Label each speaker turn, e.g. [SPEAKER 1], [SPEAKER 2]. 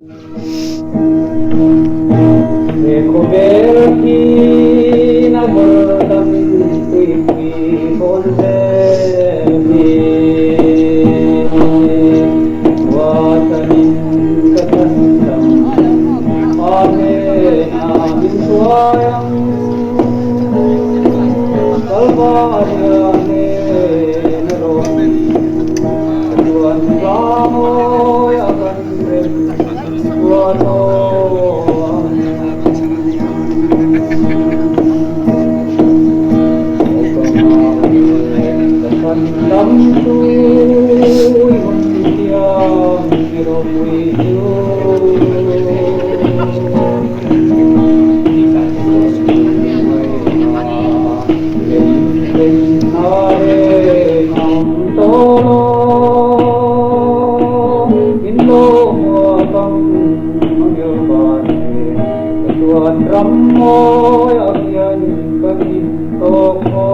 [SPEAKER 1] देखो बेरखी न बदन पृथ्वी बोले वासनिं कथंतम आने नामिं स्वायं कल्पायने नरोमि tuan lamo akan tuano Pandam tu tiang hiropuiju Tuan Ramo yang yan kagintoko